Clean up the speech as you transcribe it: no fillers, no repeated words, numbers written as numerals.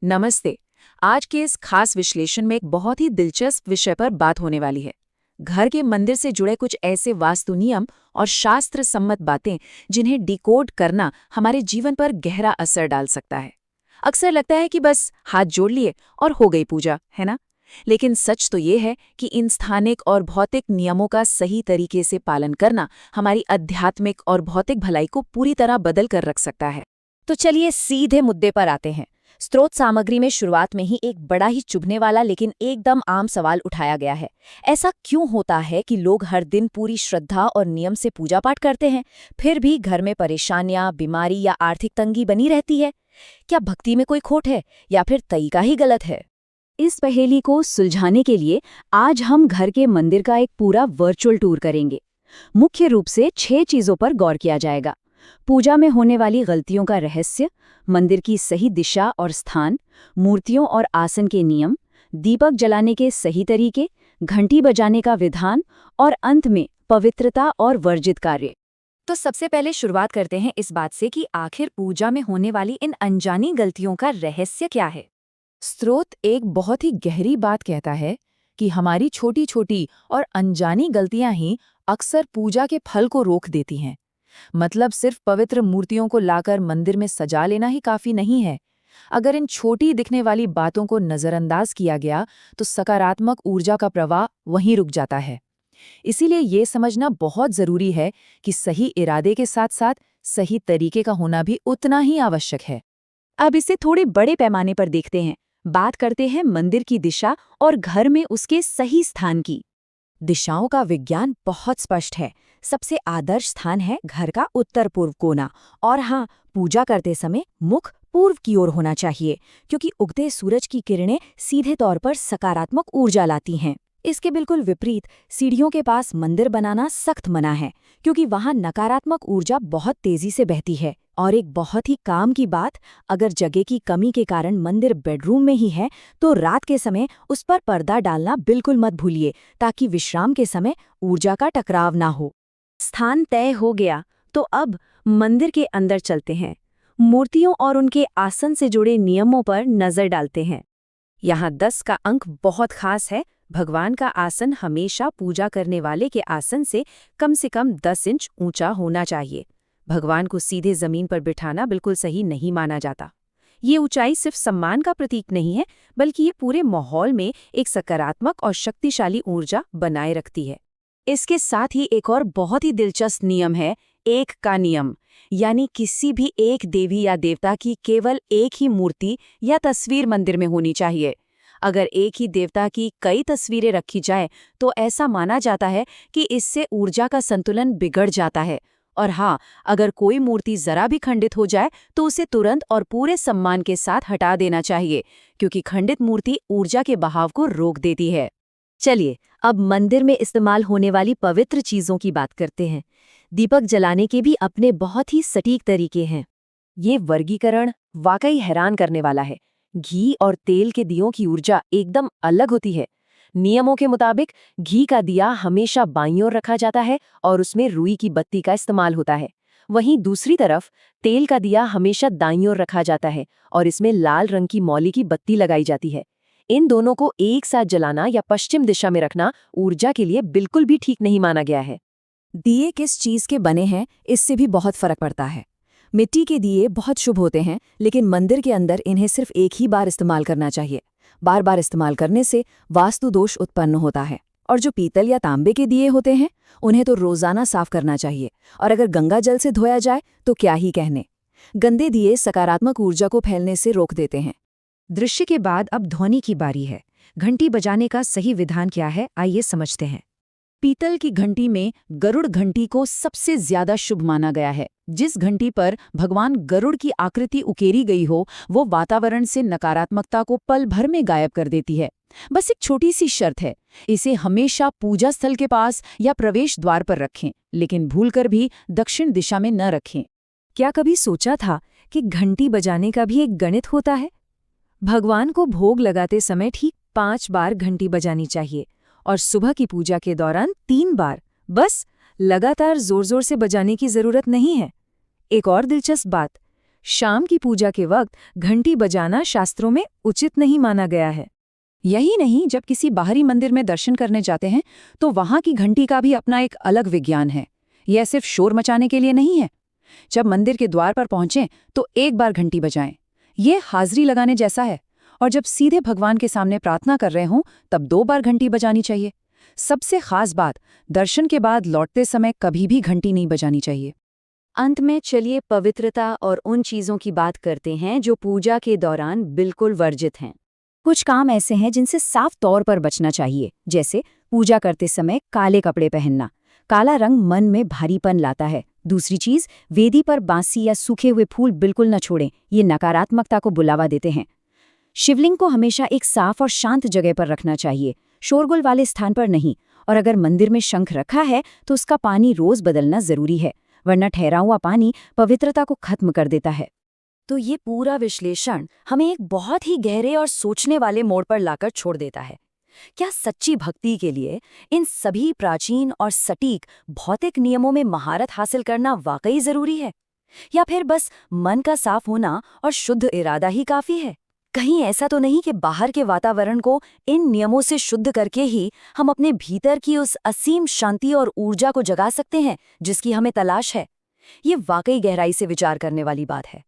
नमस्ते। आज के इस खास विश्लेषण में एक बहुत ही दिलचस्प विषय पर बात होने वाली है। घर के मंदिर से जुड़े कुछ ऐसे वास्तु नियम और शास्त्र सम्मत बातें जिन्हें डिकोड करना हमारे जीवन पर गहरा असर डाल सकता है। अक्सर लगता है कि बस हाथ जोड़ लिए और हो गई पूजा, है ना? लेकिन सच तो ये है कि इन स्थानिक और भौतिक नियमों का सही तरीके से पालन करना हमारी आध्यात्मिक और भौतिक भलाई को पूरी तरह बदल कर रख सकता है। तो चलिए सीधे मुद्दे पर आते हैं। स्रोत सामग्री में शुरुआत में ही एक बड़ा ही चुभने वाला लेकिन एकदम आम सवाल उठाया गया है। ऐसा क्यों होता है कि लोग हर दिन पूरी श्रद्धा और नियम से पूजा पाठ करते हैं, फिर भी घर में परेशानियां, बीमारी या आर्थिक तंगी बनी रहती है? क्या भक्ति में कोई खोट है या फिर तरीका ही गलत है? इस पहेली को सुलझाने के लिए आज हम घर के मंदिर का एक पूरा वर्चुअल टूर करेंगे। मुख्य रूप से 6 चीजों पर गौर किया जाएगा। पूजा में होने वाली गलतियों का रहस्य, मंदिर की सही दिशा और स्थान, मूर्तियों और आसन के नियम, दीपक जलाने के सही तरीके, घंटी बजाने का विधान और अंत में पवित्रता और वर्जित कार्य। तो सबसे पहले शुरुआत करते हैं इस बात से कि आखिर पूजा में होने वाली इन अनजानी गलतियों का रहस्य क्या है। स्रोत एक बहुत ही गहरी बात कहता है कि हमारी छोटी छोटी और अनजानी गलतियां ही अक्सर पूजा के फल को रोक देती हैं। मतलब सिर्फ पवित्र मूर्तियों को लाकर मंदिर में सजा लेना ही काफी नहीं है। अगर इन छोटी दिखने वाली बातों को नजरअंदाज किया गया तो सकारात्मक ऊर्जा का प्रवाह वहीं रुक जाता है। इसीलिए ये समझना बहुत जरूरी है कि सही इरादे के साथ साथ सही तरीके का होना भी उतना ही आवश्यक है। अब इसे थोड़े बड़े पैमाने पर देखते हैं। बात करते हैं मंदिर की दिशा और घर में उसके सही स्थान की। दिशाओं का विज्ञान बहुत स्पष्ट है। सबसे आदर्श स्थान है घर का उत्तर पूर्व कोना। और हाँ, पूजा करते समय मुख पूर्व की ओर होना चाहिए, क्योंकि उगते सूरज की किरणें सीधे तौर पर सकारात्मक ऊर्जा लाती हैं। इसके बिल्कुल विपरीत सीढ़ियों के पास मंदिर बनाना सख्त मना है, क्योंकि वहां नकारात्मक ऊर्जा बहुत तेजी से बहती है। और एक बहुत ही काम की बात, अगर जगह की कमी के कारण मंदिर बेडरूम में ही है तो रात के समय उस पर पर्दा डालना बिल्कुल मत भूलिए, ताकि विश्राम के समय ऊर्जा का टकराव ना हो। स्थान तय हो गया तो अब मंदिर के अंदर चलते हैं। मूर्तियों और उनके आसन से जुड़े नियमों पर नजर डालते हैं। यहाँ 10 का अंक बहुत खास है। भगवान का आसन हमेशा पूजा करने वाले के आसन से कम 10 इंच ऊंचा होना चाहिए। भगवान को सीधे जमीन पर बिठाना बिल्कुल सही नहीं माना जाता। ये ऊंचाई सिर्फ सम्मान का प्रतीक नहीं है, बल्कि ये पूरे माहौल में एक सकारात्मक और शक्तिशाली ऊर्जा बनाए रखती है। इसके साथ ही एक और बहुत ही दिलचस्प नियम है, एक का नियम। यानी किसी भी एक देवी या देवता की केवल एक ही मूर्ति या तस्वीर मंदिर में होनी चाहिए। अगर एक ही देवता की कई तस्वीरें रखी जाए तो ऐसा माना जाता है कि इससे ऊर्जा का संतुलन बिगड़ जाता है। और हाँ, अगर कोई मूर्ति जरा भी खंडित हो जाए तो उसे तुरंत और पूरे सम्मान के साथ हटा देना चाहिए, क्योंकि खंडित मूर्ति ऊर्जा के बहाव को रोक देती है। चलिए अब मंदिर में इस्तेमाल होने वाली पवित्र चीजों की बात करते हैं। दीपक जलाने के भी अपने बहुत ही सटीक तरीके हैं। ये वर्गीकरण वाकई हैरान करने वाला है। घी और तेल के दियों की ऊर्जा एकदम अलग होती है। नियमों के मुताबिक घी का दिया हमेशा बाईं ओर रखा जाता है और उसमें रुई की बत्ती का इस्तेमाल होता है। वहीं दूसरी तरफ तेल का दिया हमेशा दाईं ओर रखा जाता है और इसमें लाल रंग की मौली की बत्ती लगाई जाती है। इन दोनों को एक साथ जलाना या पश्चिम दिशा में रखना ऊर्जा के लिए बिल्कुल भी ठीक नहीं माना गया है। दिए किस चीज के बने हैं, इससे भी बहुत फर्क पड़ता है। मिट्टी के दिए बहुत शुभ होते हैं, लेकिन मंदिर के अंदर इन्हें सिर्फ एक ही बार इस्तेमाल करना चाहिए। बार बार इस्तेमाल करने से वास्तु दोष उत्पन्न होता है। और जो पीतल या तांबे के दिए होते हैं, उन्हें तो रोजाना साफ करना चाहिए। और अगर गंगा जल से धोया जाए तो क्या ही कहने। गंदे दिए सकारात्मक ऊर्जा को फैलने से रोक देते हैं। दृश्य के बाद अब ध्वनि की बारी है। घंटी बजाने का सही विधान क्या है, आइए समझते हैं। पीतल की घंटी में गरुड़ घंटी को सबसे ज्यादा शुभ माना गया है। जिस घंटी पर भगवान गरुड़ की आकृति उकेरी गई हो, वो वातावरण से नकारात्मकता को पल भर में गायब कर देती है। बस एक छोटी सी शर्त है, इसे हमेशा पूजा स्थल के पास या प्रवेश द्वार पर रखें, लेकिन भूलकर भी दक्षिण दिशा में न रखें। क्या कभी सोचा था कि घंटी बजाने का भी एक गणित होता है? भगवान को भोग लगाते समय ठीक 5 बार घंटी बजानी चाहिए और सुबह की पूजा के दौरान 3 बार। बस लगातार जोर जोर से बजाने की जरूरत नहीं है। एक और दिलचस्प बात, शाम की पूजा के वक्त घंटी बजाना शास्त्रों में उचित नहीं माना गया है। यही नहीं, जब किसी बाहरी मंदिर में दर्शन करने जाते हैं तो वहां की घंटी का भी अपना एक अलग विज्ञान है। यह सिर्फ शोर मचाने के लिए नहीं है। जब मंदिर के द्वार पर पहुंचें तो एक बार घंटी बजाएं। ये हाजिरी लगाने जैसा है। और जब सीधे भगवान के सामने प्रार्थना कर रहे हों तब 2 बार घंटी बजानी चाहिए। सबसे खास बात, दर्शन के बाद लौटते समय कभी भी घंटी नहीं बजानी चाहिए। अंत में चलिए पवित्रता और उन चीज़ों की बात करते हैं जो पूजा के दौरान बिल्कुल वर्जित हैं। कुछ काम ऐसे हैं जिनसे साफ तौर पर बचना चाहिए, जैसे पूजा करते समय काले कपड़े पहनना। काला रंग मन में भारीपन लाता है। दूसरी चीज, वेदी पर बांसी या सूखे हुए फूल बिल्कुल न छोड़ें, ये नकारात्मकता को बुलावा देते हैं। शिवलिंग को हमेशा एक साफ और शांत जगह पर रखना चाहिए, शोरगुल वाले स्थान पर नहीं। और अगर मंदिर में शंख रखा है तो उसका पानी रोज बदलना जरूरी है, वरना ठहरा हुआ पानी पवित्रता को खत्म कर देता है। तो ये पूरा विश्लेषण हमें एक बहुत ही गहरे और सोचने वाले मोड़ पर लाकर छोड़ देता है। क्या सच्ची भक्ति के लिए इन सभी प्राचीन और सटीक भौतिक नियमों में महारत हासिल करना वाकई जरूरी है, या फिर बस मन का साफ होना और शुद्ध इरादा ही काफी है? कहीं ऐसा तो नहीं कि बाहर के वातावरण को इन नियमों से शुद्ध करके ही हम अपने भीतर की उस असीम शांति और ऊर्जा को जगा सकते हैं जिसकी हमें तलाश है? ये वाकई गहराई से विचार करने वाली बात है।